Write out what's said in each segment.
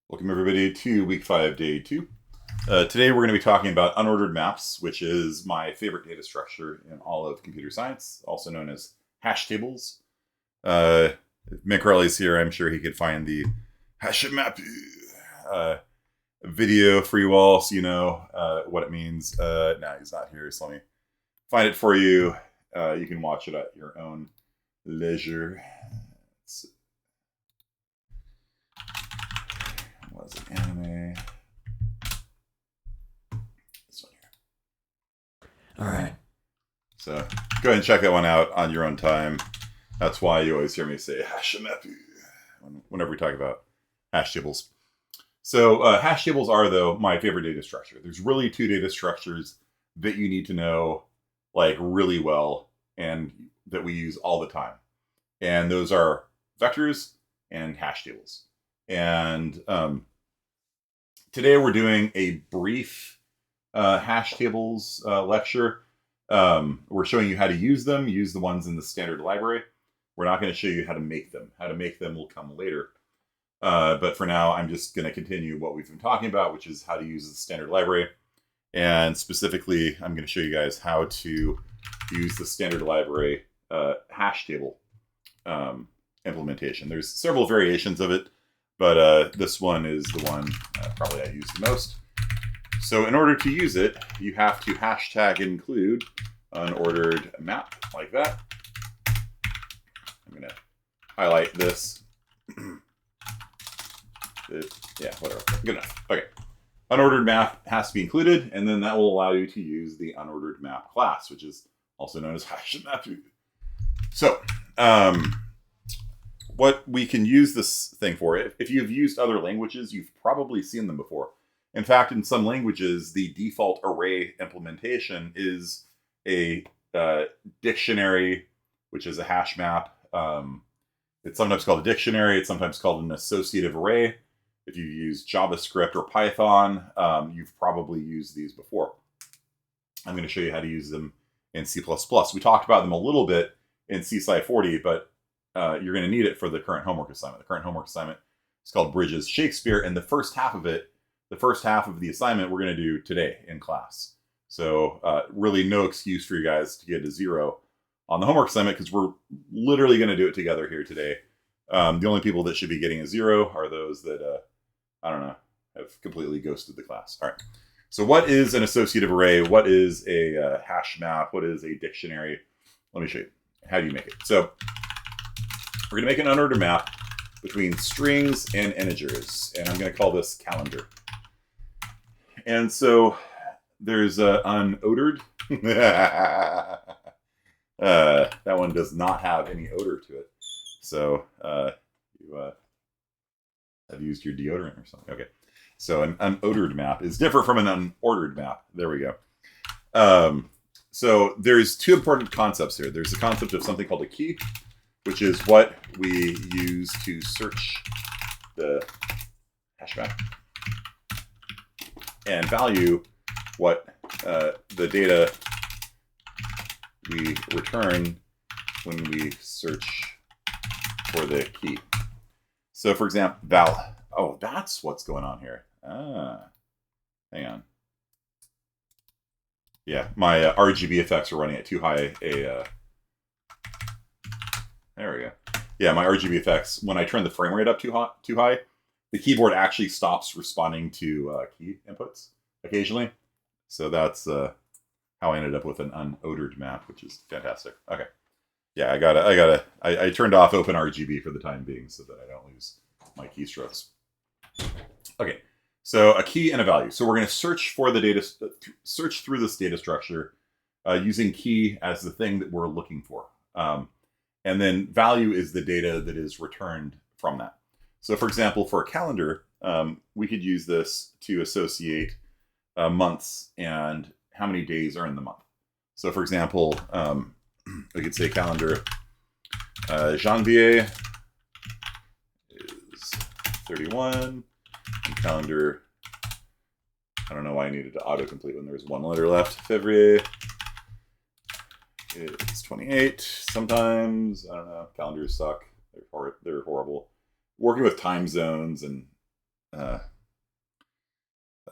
Welcome everybody to week 5, day 2. Today we're going to be talking about unordered maps, which is my favorite data structure in all of computer science, also known as hash tables. If Mick Rowley's here, I'm sure he could find the Hashu Mappu video for you all, so you know what it means. No, he's not here, so let me find it for you. You can watch it at your own leisure. Was it anime? This one here. All right. So go ahead and check that one out on your own time. That's why you always hear me say Hashimepu whenever we talk about hash tables. So hash tables are, though, my favorite data structure. There's really two data structures that you need to know like really well and that we use all the time. And those are vectors and hash tables. And today we're doing a brief hash tables lecture. We're showing you how to use them, use the ones in the standard library. We're not going to show you how to make them. How to make them will come later. But for now, I'm just going to continue what we've been talking about, which is how to use the standard library. And specifically, I'm going to show you guys how to use the standard library hash table implementation. There's several variations of it, but this one is the one probably I use the most. So in order to use it, you have to hashtag include unordered map like that. I'm going to highlight this. Yeah, whatever. Good enough. Okay. Unordered map has to be included, and then that will allow you to use the unordered map class, which is also known as hash map. So, what we can use this thing for, if you've used other languages, you've probably seen them before. In fact, in some languages, the default array implementation is a dictionary, which is a hash map. It's sometimes called a dictionary. It's sometimes called an associative array. If you use JavaScript or Python, you've probably used these before. I'm going to show you how to use them in C++. We talked about them a little bit in C-Sci 40, but you're going to need it for the current homework assignment. The current homework assignment is called Bridges Shakespeare, and the first half of the assignment, we're going to do today in class. So really no excuse for you guys to get a 0 on the homework assignment because we're literally going to do it together here today. The only people that should be getting a 0 are those that, I don't know, have completely ghosted the class. All right. So what is an associative array? What is a hash map? What is a dictionary? Let me show you. How do you make it? So we're going to make an unordered map between strings and integers, and I'm going to call this calendar. And so there's unordered. That one does not have any odor to it. So you have used your deodorant or something. Okay. So an unodored map is different from an unordered map. There we go. So there's two important concepts here. There's the concept of something called a key, which is what we use to search the hash map, and value, what the data we return when we search for the key. So for example, val. Oh, that's what's going on here. Hang on. Yeah, my RGB effects are running at too high a... there we go. Yeah, my RGB effects, when I turn the frame rate up too high, the keyboard actually stops responding to key inputs occasionally. So that's how I ended up with an unodored map, which is fantastic. Okay. Yeah, I turned off open RGB for the time being so that I don't lose my keystrokes. Okay, so a key and a value. So we're going to search for the data, search through this data structure using key as the thing that we're looking for. And then value is the data that is returned from that. So for example, for a calendar, we could use this to associate months and how many days are in the month. So for example, we could say calendar janvier is 31, and calendar, I don't know why I needed to autocomplete when there was one letter left, February is 28. Sometimes, I don't know, calendars suck. They're horrible. Working with time zones and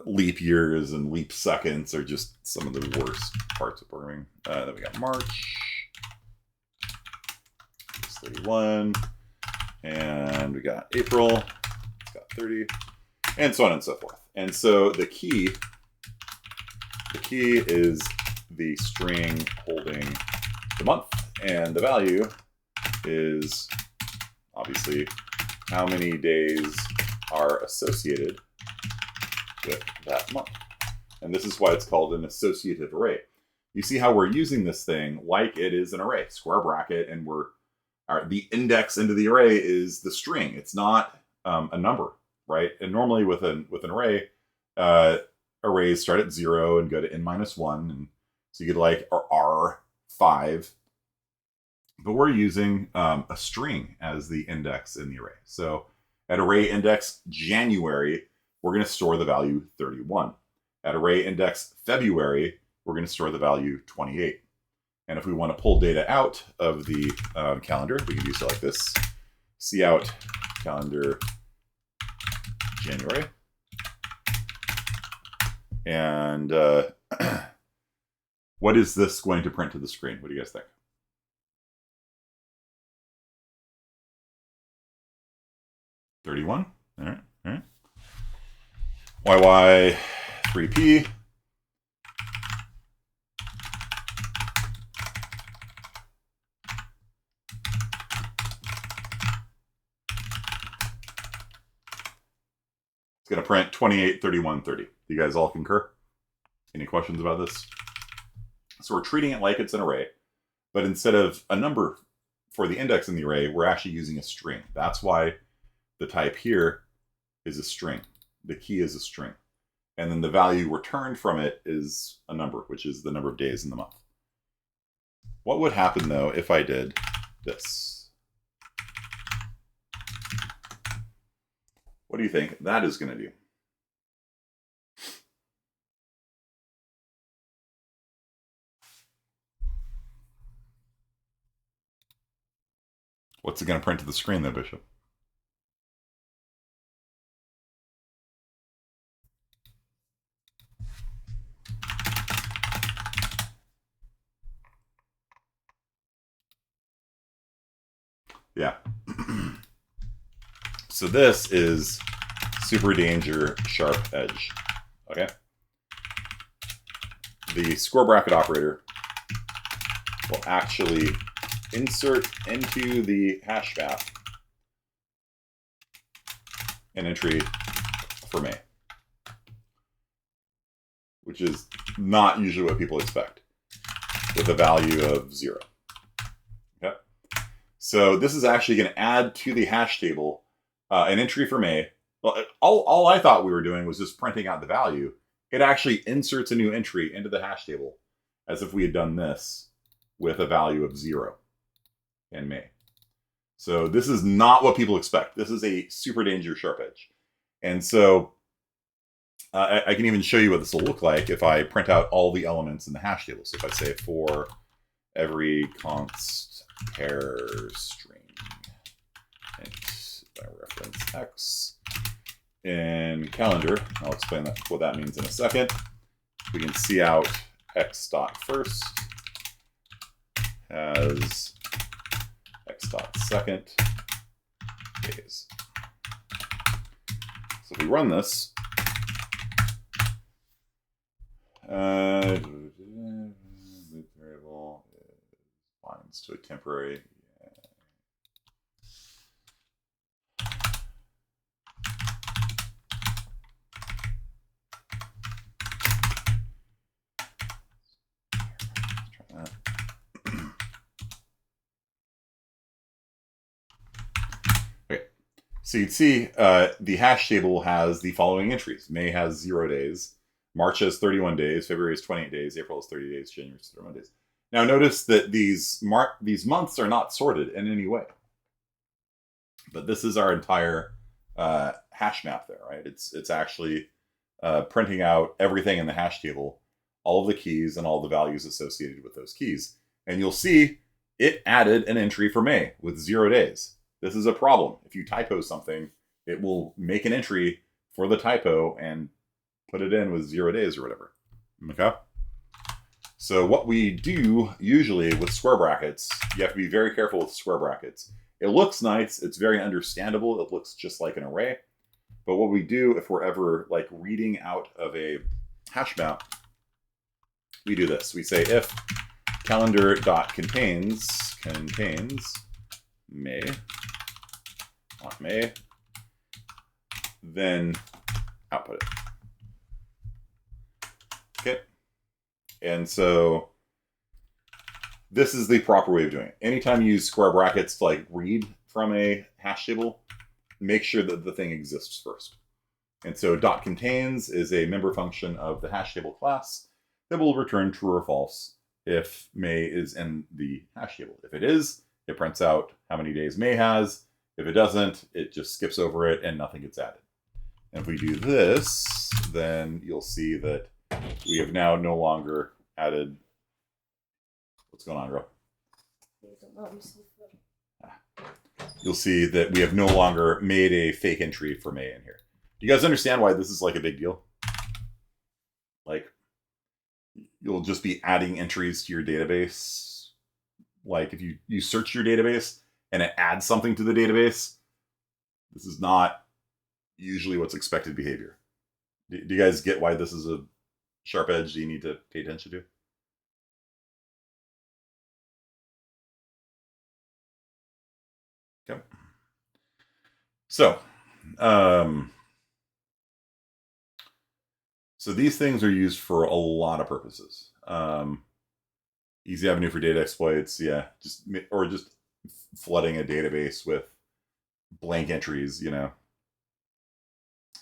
leap years and leap seconds are just some of the worst parts of programming. Then we got March, 31, and we got April, it's got 30, and so on and so forth. And so the key is the string holding the month, and the value is obviously how many days are associated with that month. And this is why it's called an associative array. You see how we're using this thing like it is an array, square bracket, and the index into the array is the string. It's not a number, right? And normally with an array, arrays start at 0 and go to n-1, and so you get like R5. But we're using a string as the index in the array. So at array index January, we're going to store the value 31. At array index February, we're going to store the value 28. And if we want to pull data out of the calendar, we can do so like this. Cout calendar January. And what is this going to print to the screen? What do you guys think? $31. All right. All right. YY3P. It's going to print 28, 31, 30. Do you guys all concur? Any questions about this? So we're treating it like it's an array, but instead of a number for the index in the array, we're actually using a string. That's why the type here is a string. The key is a string. And then the value returned from it is a number, which is the number of days in the month. What would happen, though, if I did this? What do you think that is going to do? What's it going to print to the screen, though, Bishop? Yeah. So this is super danger sharp edge. Okay. The square bracket operator will actually insert into the hash map an entry for May, which is not usually what people expect, with a value of 0. Okay. So this is actually going to add to the hash table an entry for May. Well, all I thought we were doing was just printing out the value. It actually inserts a new entry into the hash table as if we had done this with a value of 0 in May. So this is not what people expect. This is a super danger sharp edge. And so I can even show you what this will look like if I print out all the elements in the hash table. So if I say for every const pair string int by reference x in calendar, I'll explain what that means in a second. We can see out x dot first as x dot second days. So if we run this, variable binds to a temporary. So you'd see the hash table has the following entries. May has 0 days. March has 31 days. February has 28 days. April has 30 days. January has 31 days. Now notice that these months are not sorted in any way. But this is our entire hash map there, right? It's actually printing out everything in the hash table, all of the keys and all the values associated with those keys. And you'll see it added an entry for May with 0 days. This is a problem. If you typo something, it will make an entry for the typo and put it in with 0 days or whatever. Okay. So what we do usually with square brackets, you have to be very careful with square brackets. It looks nice. It's very understandable. It looks just like an array. But what we do if we're ever like reading out of a hash map, we do this. We say if calendar.contains May, not May, then output it. Okay. And so this is the proper way of doing it. Anytime you use square brackets to like read from a hash table, make sure that the thing exists first. And so .contains is a member function of the hash table class that will return true or false if May is in the hash table. If it is, it prints out how many days May has. If it doesn't, it just skips over it and nothing gets added. And if we do this, then you'll see that we have now no longer added. What's going on, bro? You'll see that we have no longer made a fake entry for May in here. Do you guys understand why this is like a big deal? Like, you'll just be adding entries to your database. Like if you search your database and it adds something to the database, this is not usually what's expected behavior. Do you guys get why this is a sharp edge that you need to pay attention to? Okay. So these things are used for a lot of purposes. Easy avenue for data exploits, yeah, just flooding a database with blank entries, you know,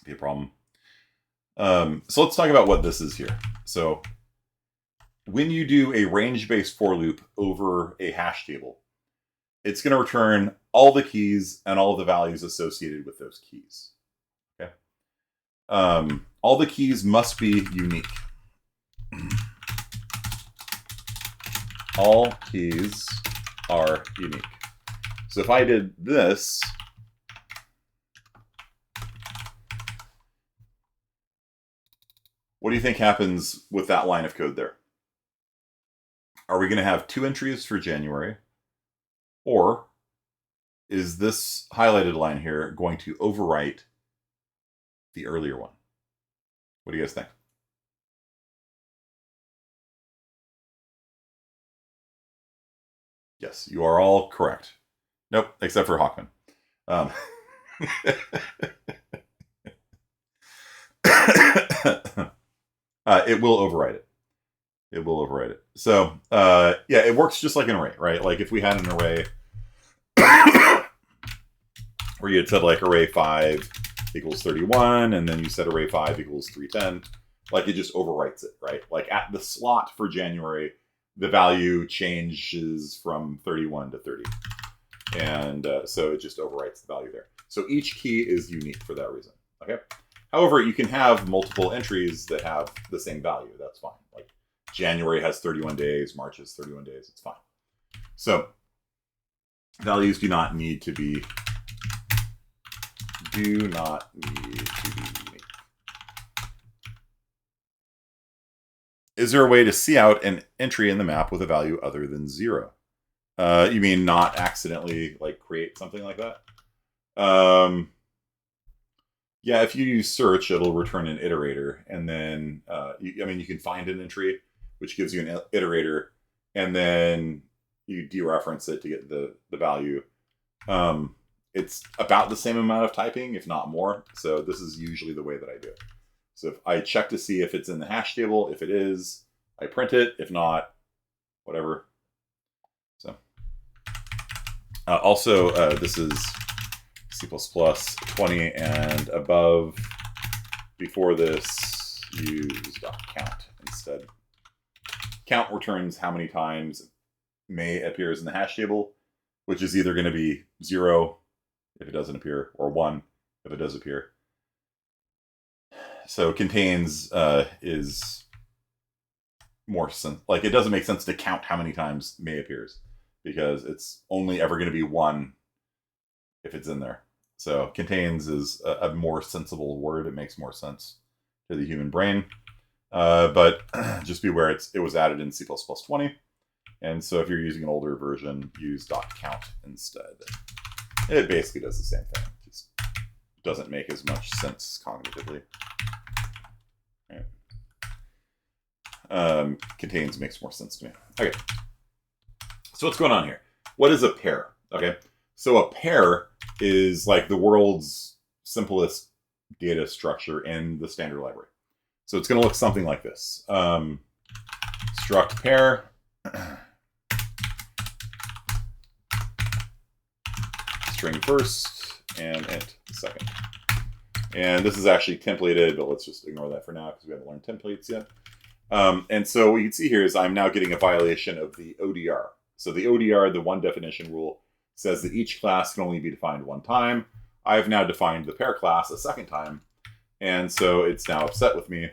be a problem. So let's talk about what this is here. So when you do a range-based for loop over a hash table, it's going to return all the keys and all the values associated with those keys. Okay. All the keys must be unique. All keys are unique. So if I did this, what do you think happens with that line of code there? Are we going to have 2 entries for January? Or is this highlighted line here going to overwrite the earlier one? What do you guys think? Yes, you are all correct. Nope, except for Hawkman. It will overwrite it. It will overwrite it. So, yeah, it works just like an array, right? Like if we had an array where you had said like array 5 equals 31, and then you said array 5 equals 310, like it just overwrites it, right? Like at the slot for January, the value changes from 31 to 30. And so it just overwrites the value there. So each key is unique for that reason, okay? However, you can have multiple entries that have the same value. That's fine. Like January has 31 days, March has 31 days. It's fine. So values do not need to be unique. Is there a way to see out an entry in the map with a value other than 0? You mean not accidentally like create something like that? Yeah, if you use search, it'll return an iterator, and then you can find an entry which gives you an iterator, and then you dereference it to get the value. It's about the same amount of typing, if not more. So this is usually the way that I do it. So if I check to see if it's in the hash table, if it is, I print it. If not, whatever. So also, this is C++ 20 and above. Before this, use .count instead. Count returns how many times May appears in the hash table, which is either going to be 0 if it doesn't appear, or 1 if it does appear. So contains is more like it doesn't make sense to count how many times May appears, because it's only ever going to be 1 if it's in there. So contains is a more sensible word. It makes more sense to the human brain. But just be aware it was added in C++ 20. And so if you're using an older version, use .count instead. It basically does the same thing. Just doesn't make as much sense cognitively. Right. Contains makes more sense to me. Okay. So what's going on here? What is a pair? Okay. So a pair is like the world's simplest data structure in the standard library. So it's going to look something like this. Struct pair. String first and int second. And this is actually templated, but let's just ignore that for now because we haven't learned templates yet. And so what you can see here is I'm now getting a violation of the ODR. So the ODR, the one definition rule, says that each class can only be defined one time. I've now defined the pair class a second time. And so it's now upset with me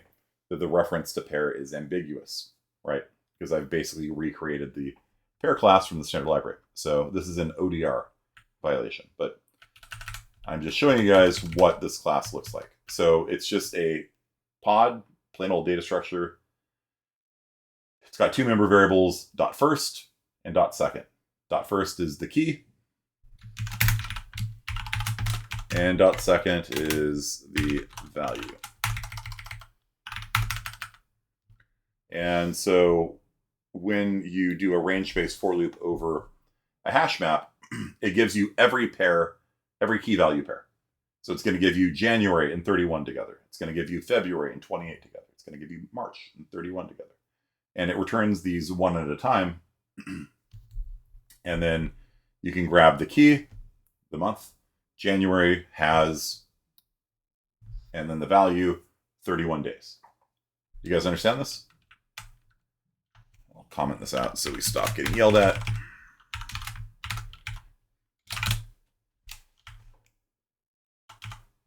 that the reference to pair is ambiguous, right? Because I've basically recreated the pair class from the standard library. So this is an ODR violation, but I'm just showing you guys what this class looks like. So it's just a pod, plain old data structure. It's got two member variables, .first and .second. .first is the key, and .second is the value. And so when you do a range-based for loop over a hash map, it gives you every pair, every key value pair. So it's going to give you January and 31 together. It's going to give you February and 28 together. It's going to give you March and 31 together. And it returns these one at a time. And then you can grab the key, the month. January has, and then the value, 31 days. You guys understand this? I'll comment this out so we stop getting yelled at.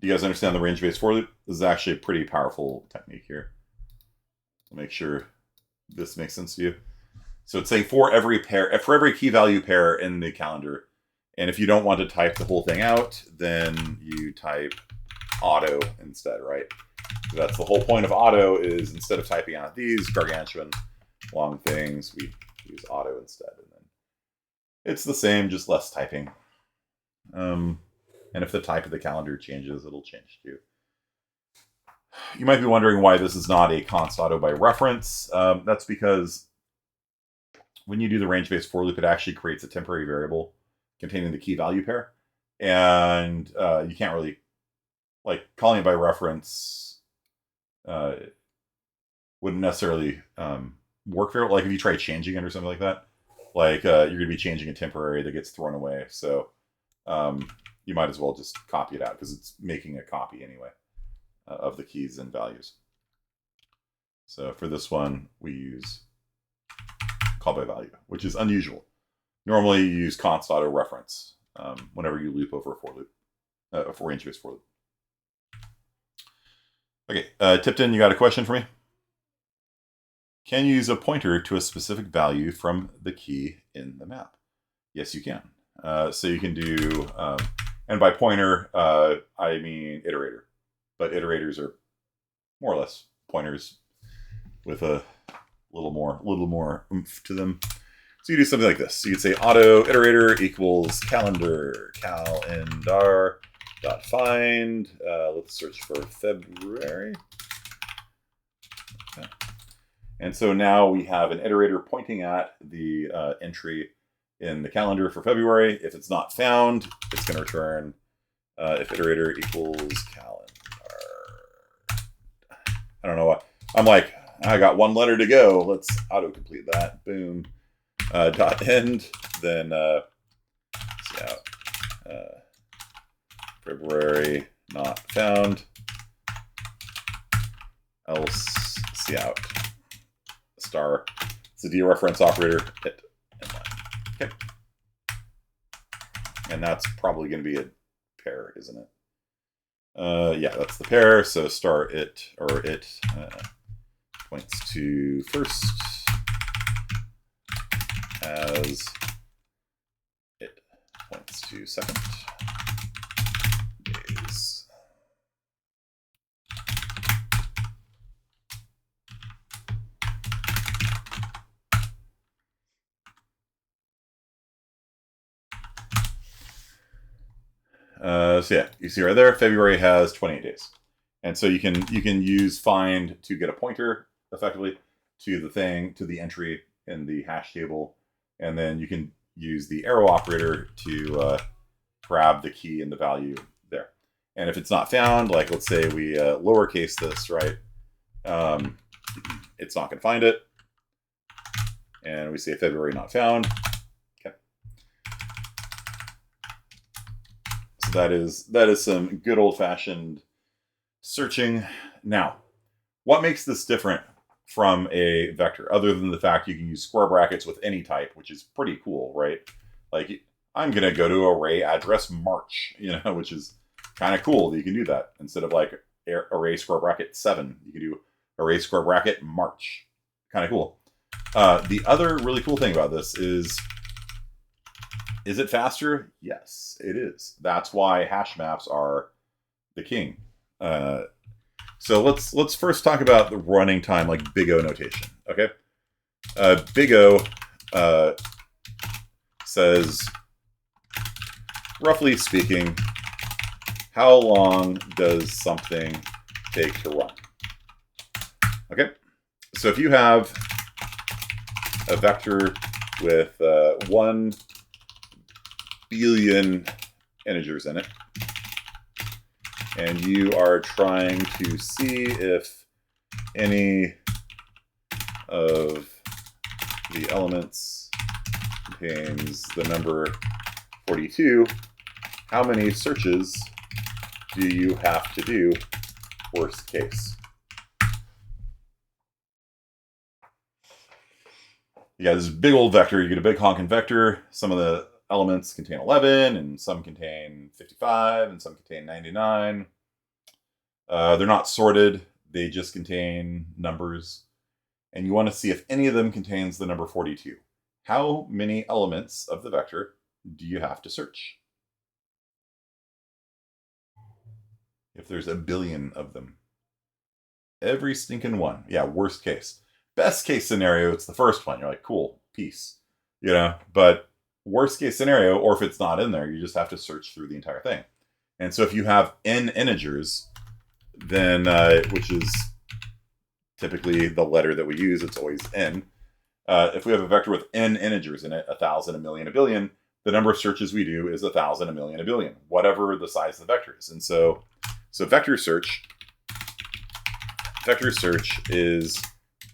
Do you guys understand the range-based for loop? This is actually a pretty powerful technique here. I'll make sure this makes sense to you. So it's saying for every pair, for every key value pair in the calendar, and if you don't want to type the whole thing out, then you type auto instead, right? So that's the whole point of auto, is instead of typing out these gargantuan long things, we use auto instead. And then it's the same, just less typing. And if the type of the calendar changes, it'll change too. You might be wondering why this is not a const auto by reference. That's because when you do the range-based for loop, it actually creates a temporary variable containing the key value pair. And you can't really, like, calling it by reference wouldn't necessarily work very well. Like if you try changing it or something like that, like you're going to be changing a temporary that gets thrown away. So you might as well just copy it out because it's making a copy anyway of the keys and values. So for this one, we use call by value, which is unusual. Normally you use const auto reference whenever you loop over a for loop, for range-based for loop. Okay, Tipton, you got a question for me? Can you use a pointer to a specific value from the key in the map? Yes, you can. So you can do, and by pointer, I mean iterator. But iterators are more or less pointers with a little more oomph to them. So you do something like this. So you could say auto iterator equals calendar dot find. Let's search for February. Okay. And so now we have an iterator pointing at the entry in the calendar for February. If it's not found, it's going to return if iterator equals calendar. I don't know what. I'm like, I got one letter to go. Let's autocomplete that. Boom. Dot end. Then see out. February not found. Else see out. Star. It's a dereference operator. Hit inline. Okay. And that's probably going to be a pair, isn't it? Yeah, that's the pair. So star it, or it points to first as it points to second. So yeah, you see right there, February has 28 days. And so you can use find to get a pointer effectively to the thing, to the entry in the hash table. And then you can use the arrow operator to grab the key and the value there. And if it's not found, like let's say we lowercase this, right? It's not going to find it. And we say February not found. Okay. So that is some good old-fashioned searching. Now, what makes this different from a vector, other than the fact you can use square brackets with any type, which is pretty cool, right? Like, I'm going to go to array address March, which is kind of cool that you can do that. Instead of like array square bracket 7, you can do array square bracket March. Kind of cool. The other really cool thing about this is it faster? Yes, it is. That's why hash maps are the king. So let's first talk about the running time, like big O notation. Okay, big O says, roughly speaking, how long does something take to run? Okay, so if you have a vector with 1 billion integers in it, and you are trying to see if any of the elements contains the number 42, how many searches do you have to do, worst case? You got this big old vector, you get a big honking vector, some of the elements contain 11, and some contain 55, and some contain 99. They're not sorted, they just contain numbers. And you want to see if any of them contains the number 42. How many elements of the vector do you have to search? If there's a billion of them. Every stinking one. Yeah, worst case. Best case scenario, it's the first one. You're like, cool, peace. But worst case scenario, or if it's not in there, you just have to search through the entire thing. And so if you have n integers, then, which is typically the letter that we use, it's always n. If we have a vector with n integers in it, 1,000, a million, a billion, the number of searches we do is 1,000, a million, a billion, whatever the size of the vector is. And so vector search is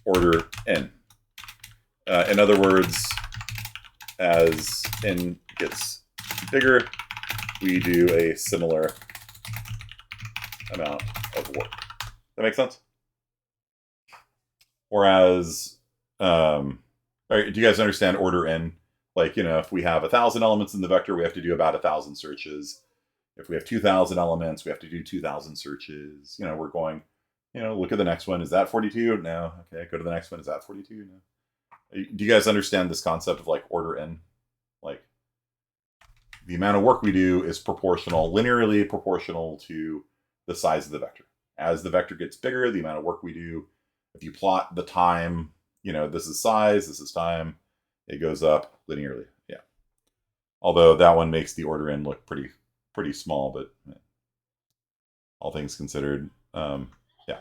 order n. In other words, as n gets bigger, we do a similar amount of work. That makes sense? Whereas, do you guys understand order n? Like, if we have 1,000 elements in the vector, we have to do about 1,000 searches. If we have 2,000 elements, we have to do 2,000 searches. We're going, look at the next one. Is that 42? No. Okay, go to the next one. Is that 42? No. Do you guys understand this concept of like order n? Like, the amount of work we do is linearly proportional to the size of the vector. As the vector gets bigger, the amount of work we do, if you plot the time, this is size, this is time, it goes up linearly. Yeah. Although that one makes the order n look pretty small, but all things considered, yeah,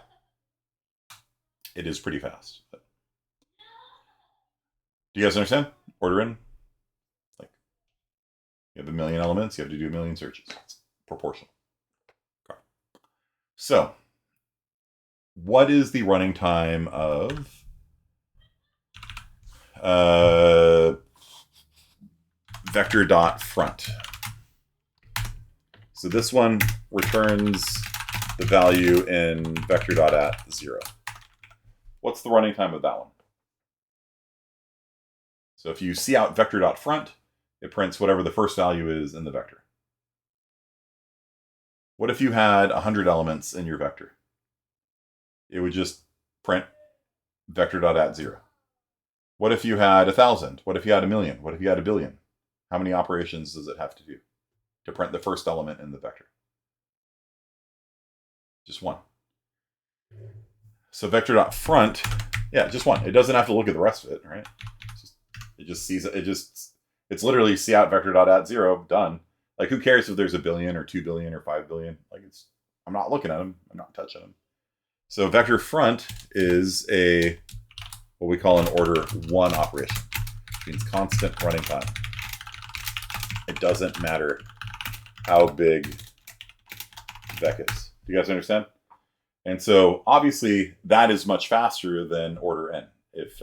it is pretty fast. But do you guys understand order n? Like, you have 1 million elements, you have to do 1 million searches. It's proportional. Okay. So, what is the running time of vector.front? So this one returns the value in vector.at0. What's the running time of that one? So if you see out vector.front, it prints whatever the first value is in the vector. What if you had 100 elements in your vector? It would just print vector.at0. What if you had 1,000? What if you had 1,000,000? What if you had 1,000,000,000? How many operations does it have to do to print the first element in the vector? Just one. So vector.front, yeah, just one. It doesn't have to look at the rest of it, right? It just sees it. It's literally see out vector.at0, done. Like, who cares if there's a billion or 2 billion or 5 billion? Like, I'm not looking at them. I'm not touching them. So vector front is what we call an order 1 operation. It means constant running time. It doesn't matter how big vec is. Do you guys understand? And so obviously that is much faster than order n. If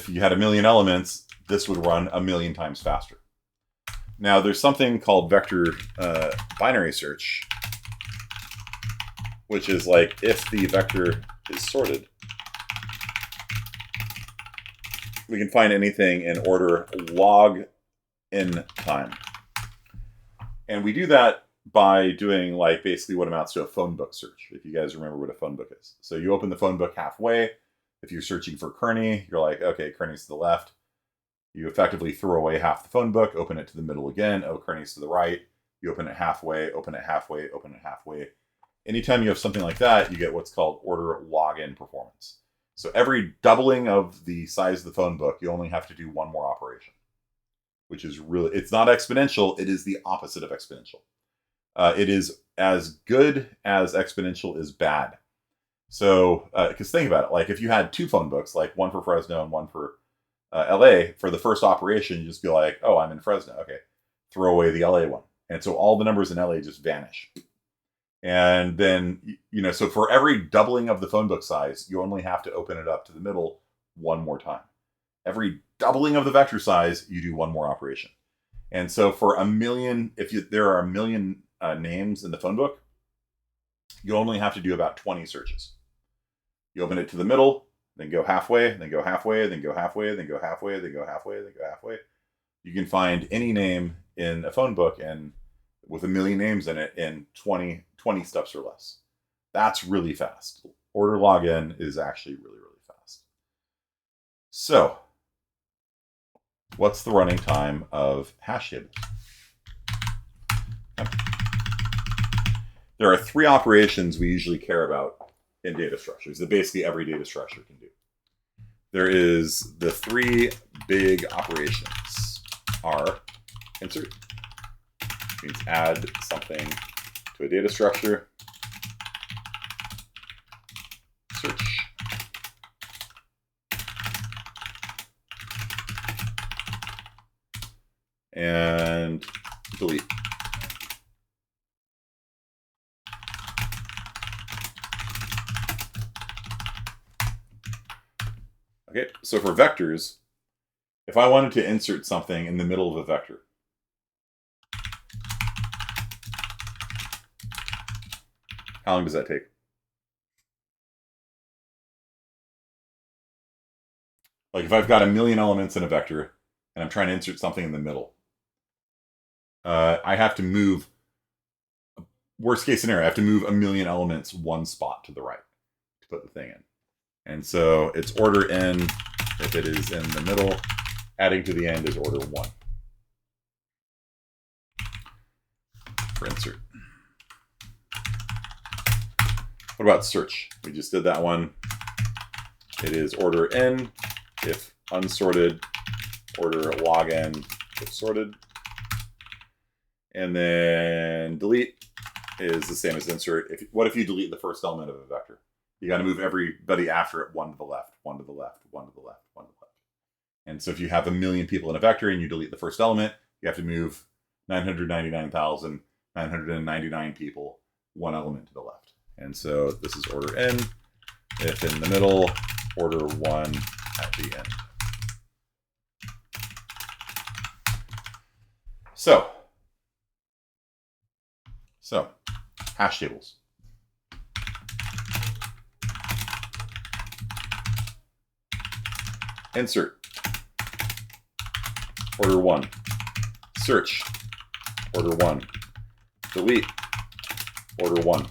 you had 1,000,000 elements, this would run 1,000,000 times faster. Now, there's something called vector binary search, which is like if the vector is sorted, we can find anything in order log n time. And we do that by doing like basically what amounts to a phone book search, if you guys remember what a phone book is. So you open the phone book halfway. If you're searching for Kearney, you're like, okay, Kearney's to the left. You effectively throw away half the phone book, open it to the middle again. Oh, Kearney's to the right. You open it halfway, open it halfway, open it halfway. Anytime you have something like that, you get what's called order log n performance. So every doubling of the size of the phone book, you only have to do one more operation, which is really, it's not exponential. It is the opposite of exponential. It is as good as exponential is bad. So, because think about it, like if you had 2 phone books, like one for Fresno and one for LA, for the first operation, you just be like, oh, I'm in Fresno. Okay, throw away the LA one. And so all the numbers in LA just vanish. And then, so for every doubling of the phone book size, you only have to open it up to the middle one more time. Every doubling of the vector size, you do one more operation. And so for 1,000,000, there are 1,000,000 names in the phone book, you only have to do about 20 searches. You open it to the middle, then go halfway, then go halfway, then go halfway, then go halfway, then go halfway, then go halfway. You can find any name in a phone book and with 1,000,000 names in it in 20 steps or less. That's really fast. Order log n is actually really, really fast. So, what's the running time of hash tables? There are 3 operations we usually care about in data structures that basically every data structure can do. There is the 3 big operations are insert, which means add something to a data structure, search, and delete. Okay, so for vectors, if I wanted to insert something in the middle of a vector, how long does that take? Like if I've got 1,000,000 elements in a vector and I'm trying to insert something in the middle, I have to move, worst case scenario, I have to move 1,000,000 elements one spot to the right to put the thing in. And so it's order n if it is in the middle. Adding to the end is order 1 for insert. What about search? We just did that one. It is order n if unsorted, order log n if sorted. And then delete is the same as insert. What if you delete the first element of a vector? You got to move everybody after it 1 to the left, 1 to the left, 1 to the left, 1 to the left. And so if you have 1,000,000 people in a vector and you delete the first element, you have to move 999,999 people 1 element to the left. And so this is order n. If in the middle, order 1 at the end. So hash tables. Insert, order 1. Search, order 1. Delete, order 1.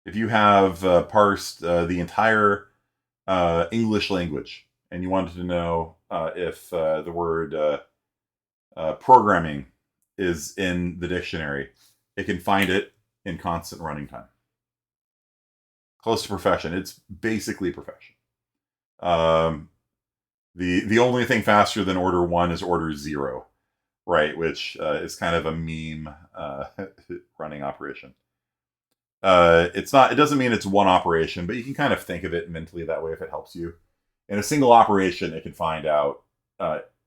If you have parsed the entire English language and you wanted to know if the word programming is in the dictionary, it can find it in constant running time. close to perfection. It's basically perfection. The only thing faster than order 1 is order 0, right? Which is kind of a meme running operation. It's not. It doesn't mean it's one operation, but you can kind of think of it mentally that way if it helps you. In a single operation, it can find out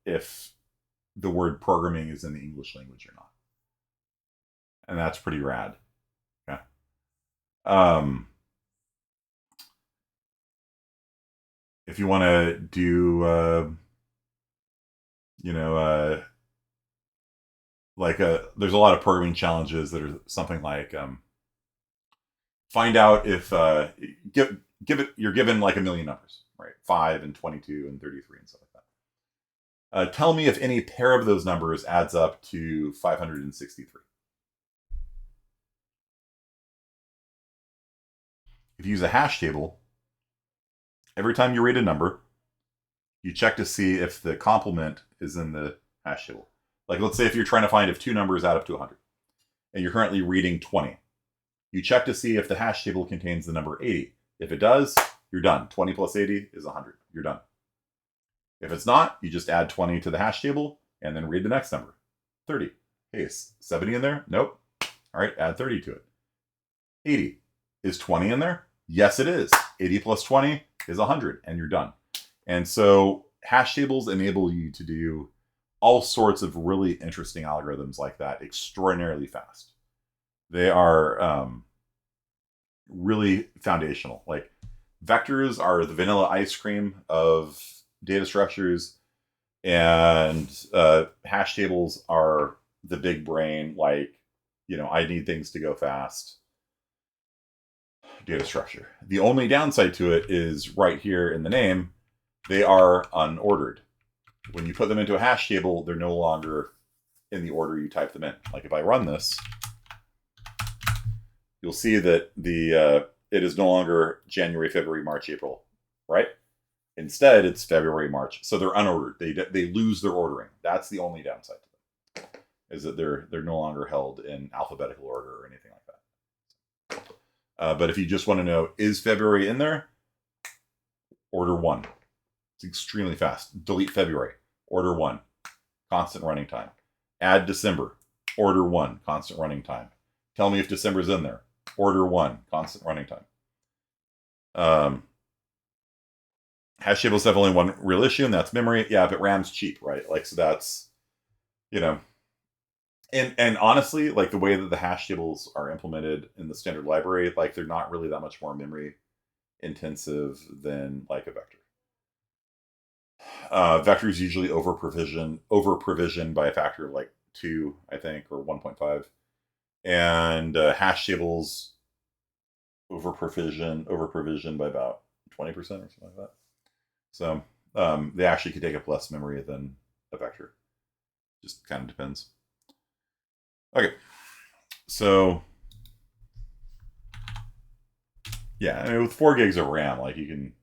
if the word programming is in the English language or not, and that's pretty rad. Okay. If you want to do, there's a lot of programming challenges that are something like find out if give it. You're given like a million numbers, right? 5 and 22 and 33 and stuff like that. Tell me if any pair of those numbers adds up to 563. If you use a hash table, every time you read a number, you check to see if the complement is in the hash table. Like, let's say if you're trying to find if 2 numbers add up to 100, and you're currently reading 20. You check to see if the hash table contains the number 80. If it does, you're done. 20 plus 80 is 100. You're done. If it's not, you just add 20 to the hash table and then read the next number. 30. Hey, is 70 in there? Nope. All right, add 30 to it. 80. Is 20 in there? Yes, it is. 80 plus 20 is 100, and you're done. And so hash tables enable you to do all sorts of really interesting algorithms like that extraordinarily fast. They are really foundational. Like, vectors are the vanilla ice cream of data structures, and hash tables are the big brain, like, I need things to go fast data structure. The only downside to it is right here in the name, they are unordered. When you put them into a hash table, they're no longer in the order you type them in. Like, if I run this, you'll see that it is no longer January, February, March, April, right? Instead, it's February, March. So they're unordered. They lose their ordering. That's the only downside to them, is that they're no longer held in alphabetical order or anything like that. But if you just want to know, is February in there? Order 1. It's extremely fast. Delete February. Order 1. Constant running time. Add December. Order 1. Constant running time. Tell me if December's in there. Order 1. Constant running time. Hash tables have only one real issue, and that's memory. Yeah, but RAM's cheap, right? Like, so that's, and honestly, like, the way that the hash tables are implemented in the standard library, like, they're not really that much more memory intensive than like a vector. Vectors usually over provision by a factor of like 2, I think, or 1.5, and hash tables over provision by about 20% or something like that. So they actually could take up less memory than a vector. Just kind of depends. Okay, so yeah, I mean, with 4 gigs of RAM, like, you can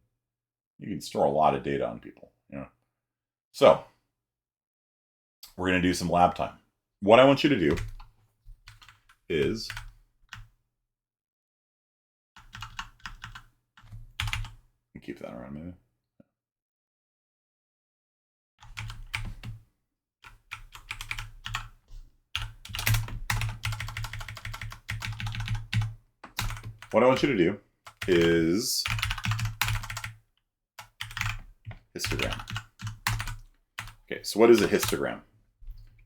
store a lot of data on people. So we're going to do some lab time. What I want you to do is keep that around maybe. What I want you to do is histogram. Okay, so what is a histogram?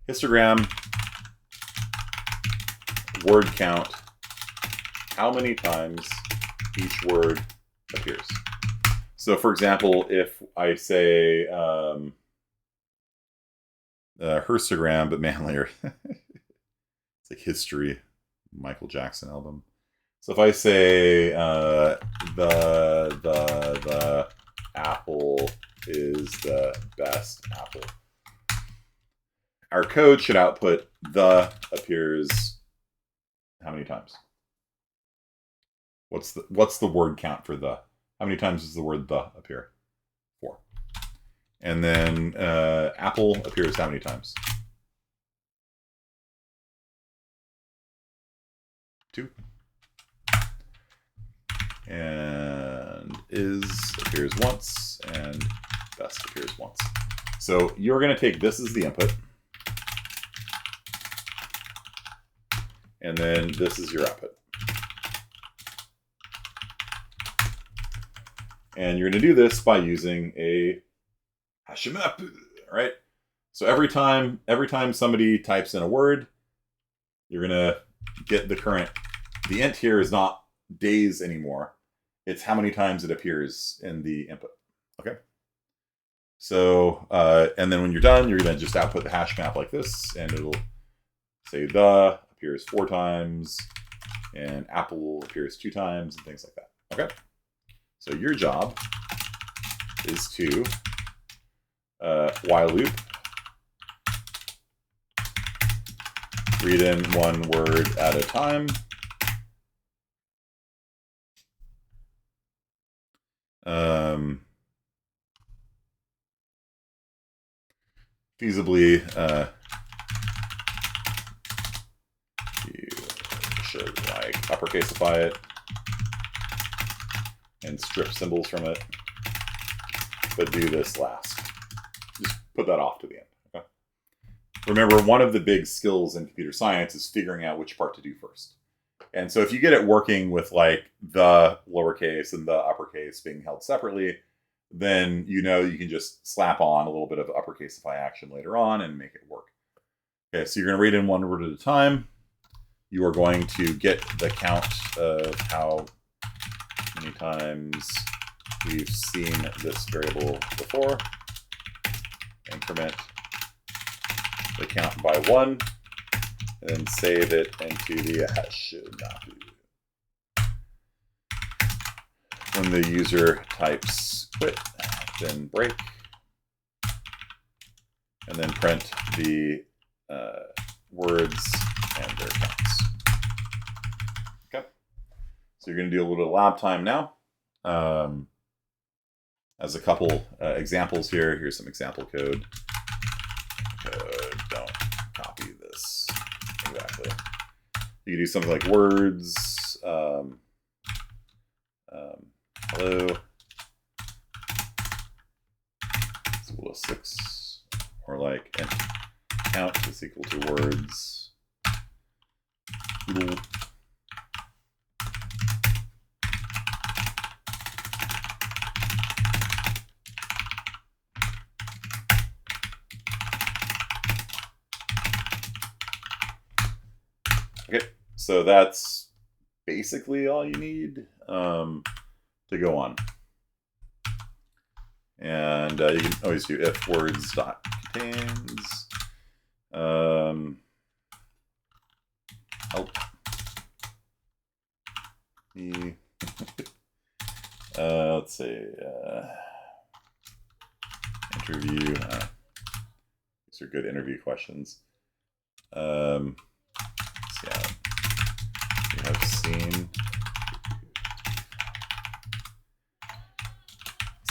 Histogram, word count, how many times each word appears. So, for example, if I say histogram, but manlier, it's like history, Michael Jackson album. So if I say the apple is the best apple, our code should output the appears how many times? What's the word count for the? How many times does the word the appear? 4. And then apple appears how many times? 2. and is appears once, and best appears once. So you're going to take this as the input, and then this is your output. And you're going to do this by using a Hashu Mappu, right? So every time somebody types in a word, you're going to get the current. The int here is not days anymore. It's how many times it appears in the input. Okay. So, and then when you're done, you're going to just output the hash map like this, and it'll say the appears 4 times, and apple appears 2 times, and things like that. Okay. So your job is to while loop, read in one word at a time. Feasibly, you should like uppercaseify it and strip symbols from it, but do this last. Just put that off to the end. Okay. Remember, one of the big skills in computer science is figuring out which part to do first. And so if you get it working with like the lowercase and the uppercase being held separately, then you know you can just slap on a little bit of uppercaseify action later on and make it work. Okay, so you're going to read in one word at a time. You are going to get the count of how many times we've seen this variable before. Increment the count by 1, and then save it into the Hashu Mappu. When the user types quit, then break, and then print the words and their counts. Okay, so you're going to do a little bit of lab time now. As a couple examples here, here's some example code. Don't copy this exactly. You can do something like words. Hello. It's equal to 6, or like int count is equal to words. Ooh. Okay, so that's basically all you need to go on. And you can always do if words dot contains help me. Let's see, interview. These are good interview questions. Yeah, you have seen.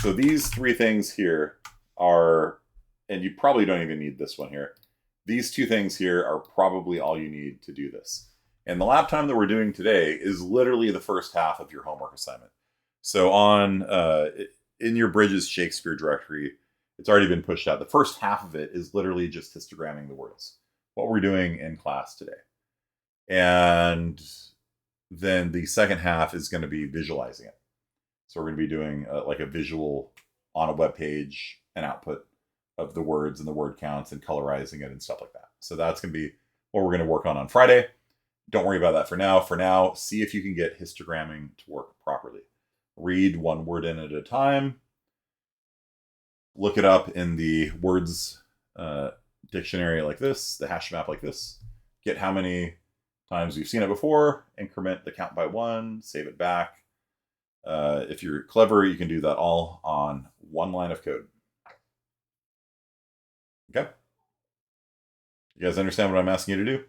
So these 3 things here are, and you probably don't even need this one here. These 2 things here are probably all you need to do this. And the lab time that we're doing today is literally the first half of your homework assignment. So on in your Bridges Shakespeare directory, it's already been pushed out. The first half of it is literally just histogramming the words, what we're doing in class today. And then the second half is going to be visualizing it. So we're going to be doing like a visual on a web page, an output of the words and the word counts and colorizing it and stuff like that. So that's going to be what we're going to work on Friday. Don't worry about that for now. For now, see if you can get histogramming to work properly. Read one word in at a time. Look it up in the words dictionary like this, the hash map like this. Get how many times you've seen it before. Increment the count by 1. Save it back. If you're clever, you can do that all on 1 line of code. Okay? You guys understand what I'm asking you to do?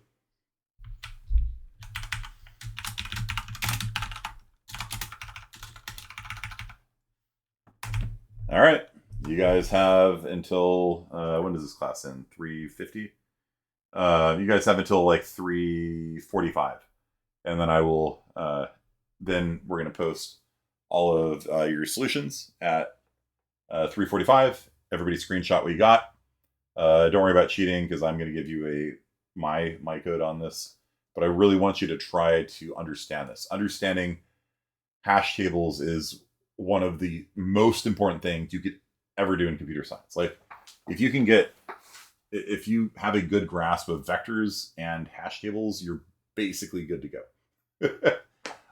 All right. You guys have until, when does this class end? 3:50? You guys have until like 3:45. And then I will, then we're going to post all of your solutions at 3:45. Everybody screenshot what you got. Don't worry about cheating because I'm going to give you my code on this. But I really want you to try to understand this. Understanding hash tables is one of the most important things you could ever do in computer science. Like, if you have a good grasp of vectors and hash tables, you're basically good to go.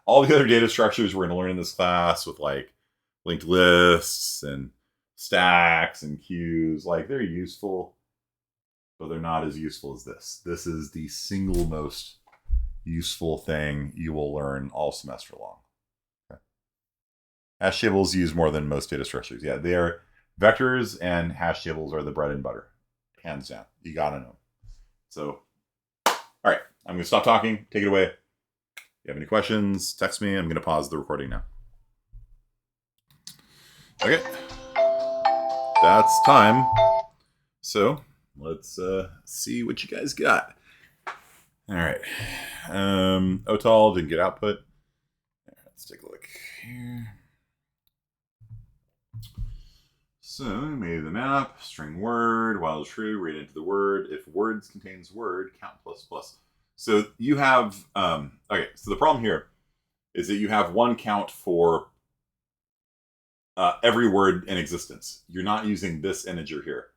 All the other data structures we're going to learn in this class, with like linked lists and stacks and queues, like, they're useful, but they're not as useful as this. This is the single most useful thing you will learn all semester long. Okay. Hash tables use more than most data structures. Yeah, they are. Vectors and hash tables are the bread and butter, hands down. You gotta know. So, all right, I'm gonna stop talking. Take it away. If you have any questions, text me. I'm gonna pause the recording now. Okay, that's time. So let's see what you guys got. All right. OTOL didn't get output. Let's take a look here. So, made the map, string word, while true, read into the word. If words contains word, count plus plus. So you have, okay, so the problem here is that you have one count for every word in existence. You're not using this integer here,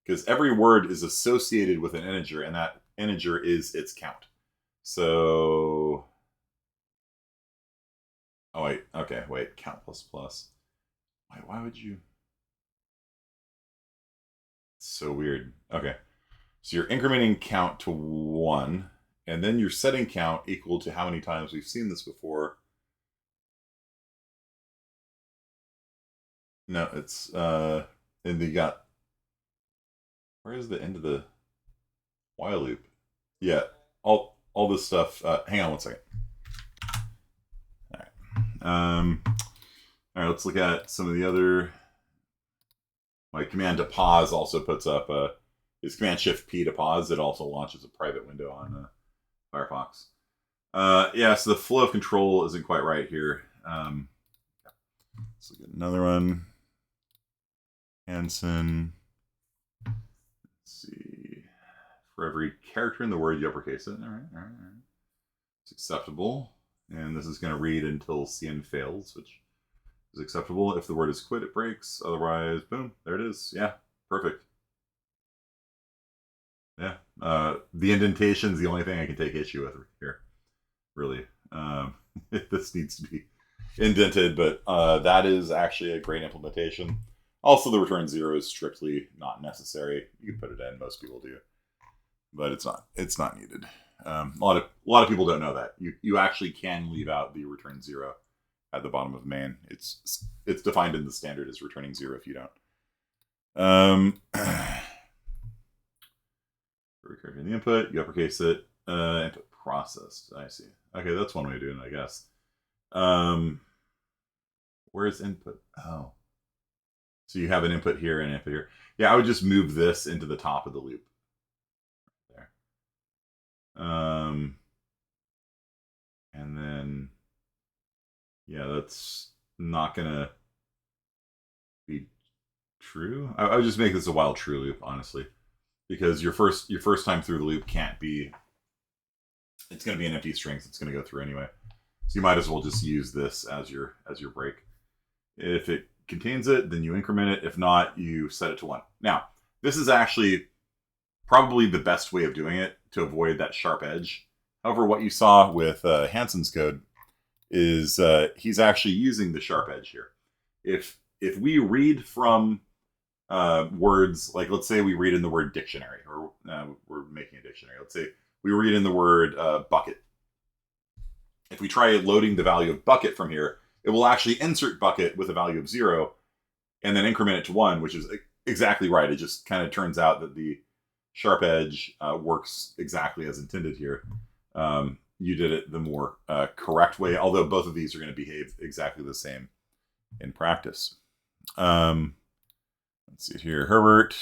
because every word is associated with an integer, and that integer is its count. So, oh wait, okay, wait, count plus plus. Why would you? It's so weird. Okay, so you're incrementing count to 1, and then you're setting count equal to how many times we've seen this before. No, it's and you got, where is the end of the while loop? Yeah, all this stuff. Hang on one second. All right. All right, let's look at some of the other. Like, command to pause also puts up is command shift P to pause. It also launches a private window on Firefox. Yeah, so the flow of control isn't quite right here. Let's look at another one. Hansen. Let's see. For every character in the word, you uppercase it. All right. It's acceptable. And this is going to read until CN fails, which is acceptable. If the word is quit, it breaks. Otherwise, boom, there it is. Yeah, perfect. Yeah. The indentation is the only thing I can take issue with here, really. This needs to be indented, but that is actually a great implementation. Also, the return 0 is strictly not necessary. You can put it in, most people do, but it's not needed. A lot of people don't know that. You actually can leave out the return 0 at the bottom of main. It's defined in the standard as returning 0 if you don't. Recurring the input, you uppercase it, input processed. I see. Okay, that's one way of doing it, I guess. Where's input? Oh. So you have an input here and an input here. Yeah, I would just move this into the top of the loop. There. And then, yeah, that's not gonna be true. I would just make this a while true loop, honestly, because your first time through the loop can't be. It's going to be an empty string, so it's going to go through anyway. So you might as well just use this as your break. If it contains it, then you increment it. If not, you set it to 1. Now, this is actually probably the best way of doing it to avoid that sharp edge. However, what you saw with Hansen's code is he's actually using the sharp edge here. If we read from words, like let's say we read in the word dictionary, or we're making a dictionary. Let's say we read in the word bucket. If we try loading the value of bucket from here, it will actually insert bucket with a value of 0 and then increment it to 1, which is exactly right. It just kind of turns out that the sharp edge works exactly as intended here. You did it the more correct way, although both of these are going to behave exactly the same in practice. Let's see here. Herbert,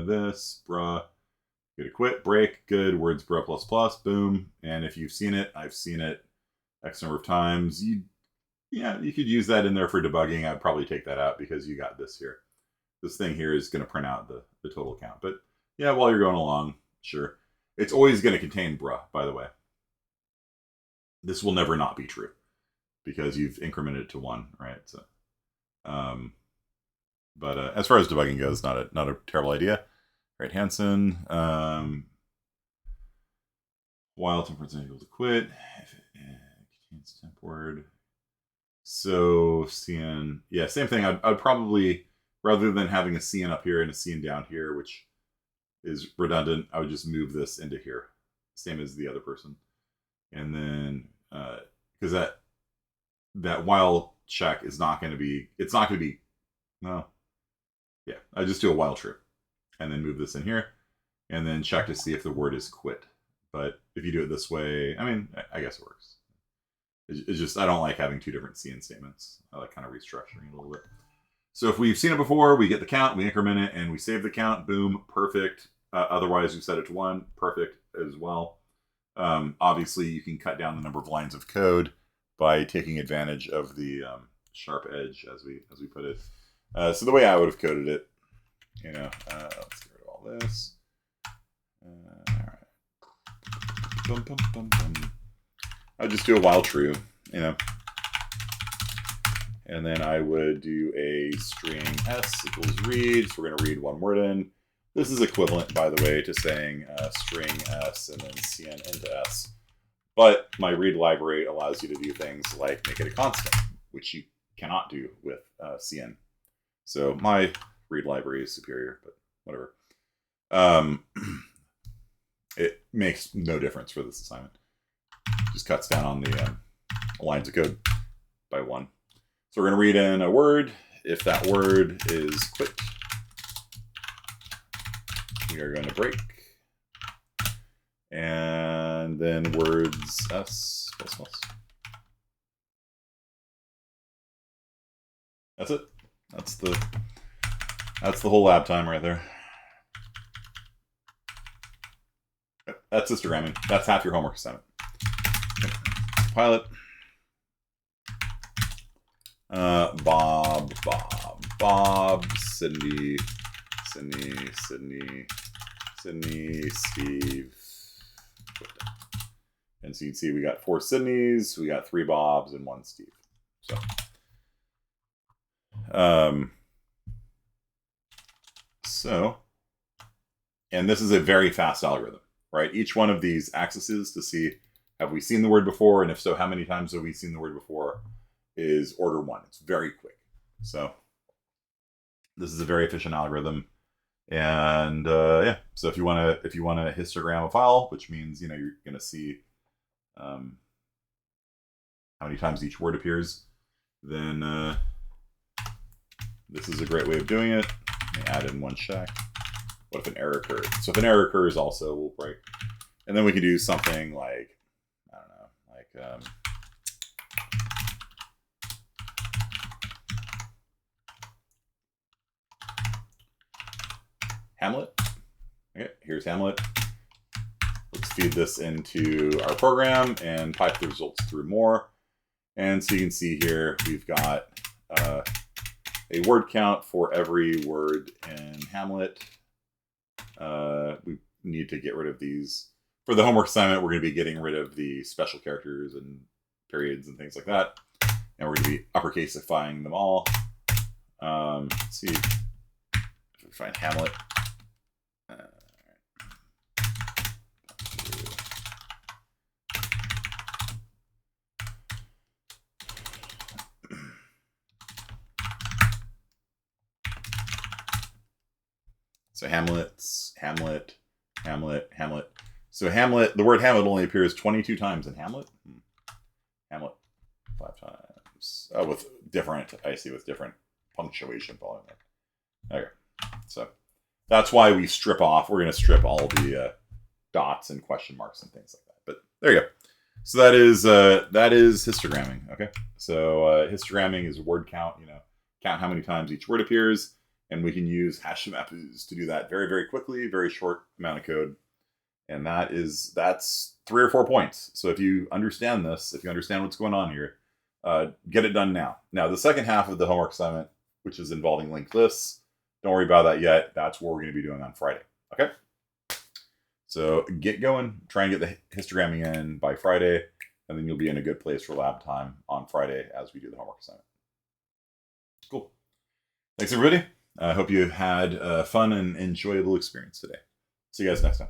this, bruh. Good to quit, break, good, words, bruh, plus, plus, boom. And if you've seen it, I've seen it X number of times. Yeah, you could use that in there for debugging. I'd probably take that out because you got this here. This thing here is going to print out the total count. But yeah, while you're going along, sure. It's always going to contain bruh, by the way. This will never not be true because you've incremented it to 1, right? So, but as far as debugging goes, not a terrible idea. Right, Hansen. While temp is equal to quit, if it contains temp word. So cn, yeah, same thing. I'd probably, rather than having a cn up here and a cn down here, which is redundant, I would just move this into here, same as the other person. And then, because that while check is not going to be, it's not going to be, no, yeah, I just do a while true, and then move this in here, and then check to see if the word is quit. But if you do it this way, I mean, I guess it works. It's just, I don't like having 2 different cn statements. I like kind of restructuring it a little bit. So if we've seen it before, we get the count, we increment it, and we save the count. Boom, perfect. Otherwise, we set it to 1. Perfect as well. Obviously, you can cut down the number of lines of code by taking advantage of the sharp edge, as we put it. So the way I would have coded it, let's get rid of all this. All right. Bum, bum, bum, bum. I'd just do a while true, and then I would do a string s equals read. So we're going to read 1 word in. This is equivalent, by the way, to saying string s and then cn into s. But my read library allows you to do things like make it a constant, which you cannot do with cn. So my read library is superior, but whatever. It makes no difference for this assignment. Just cuts down on the lines of code by 1. So we're going to read in a word. If that word is quit, we are going to break. And then words s plus plus. That's it. That's the whole lab time right there. That's histogramming. That's half your homework assignment. Okay. Pilot. Bob, Sydney, Steve. And so you can see we got 4 Sydneys, we got 3 Bobs, and 1 Steve. So, and this is a very fast algorithm, right? Each one of these axes to see, have we seen the word before? And if so, how many times have we seen the word before, is order 1. It's very quick. So this is a very efficient algorithm. And yeah, so if you want to histogram a file, which means you're going to see how many times each word appears, then this is a great way of doing it. Let me add in 1 check. What if an error occurs? So if an error occurs, also we'll break, and then we can do something like, I don't know, like Hamlet. Okay, here's Hamlet. Let's feed this into our program and pipe the results through more. And so you can see here, we've got a word count for every word in Hamlet. We need to get rid of these. For the homework assignment, we're going to be getting rid of the special characters and periods and things like that. And we're going to be uppercaseifying them all. Let's see if we find Hamlet. So Hamlet. So Hamlet, the word Hamlet only appears 22 times in Hamlet. Hamlet 5 times. Oh, with different punctuation following that. Okay. So that's why we strip off. We're going to strip all the dots and question marks and things like that. But there you go. So that is histogramming. Okay. So histogramming is word count. Count how many times each word appears. And we can use Hashu Mappus to do that very, very quickly, very short amount of code. And that's 3 or 4 points. So if you understand this, if you understand what's going on here, get it done now. Now, the second half of the homework assignment, which is involving linked lists, don't worry about that yet. That's what we're going to be doing on Friday. Okay? So get going. Try and get the histogramming in by Friday, and then you'll be in a good place for lab time on Friday as we do the homework assignment. Cool. Thanks, everybody. I hope you had a fun and enjoyable experience today. See you guys next time.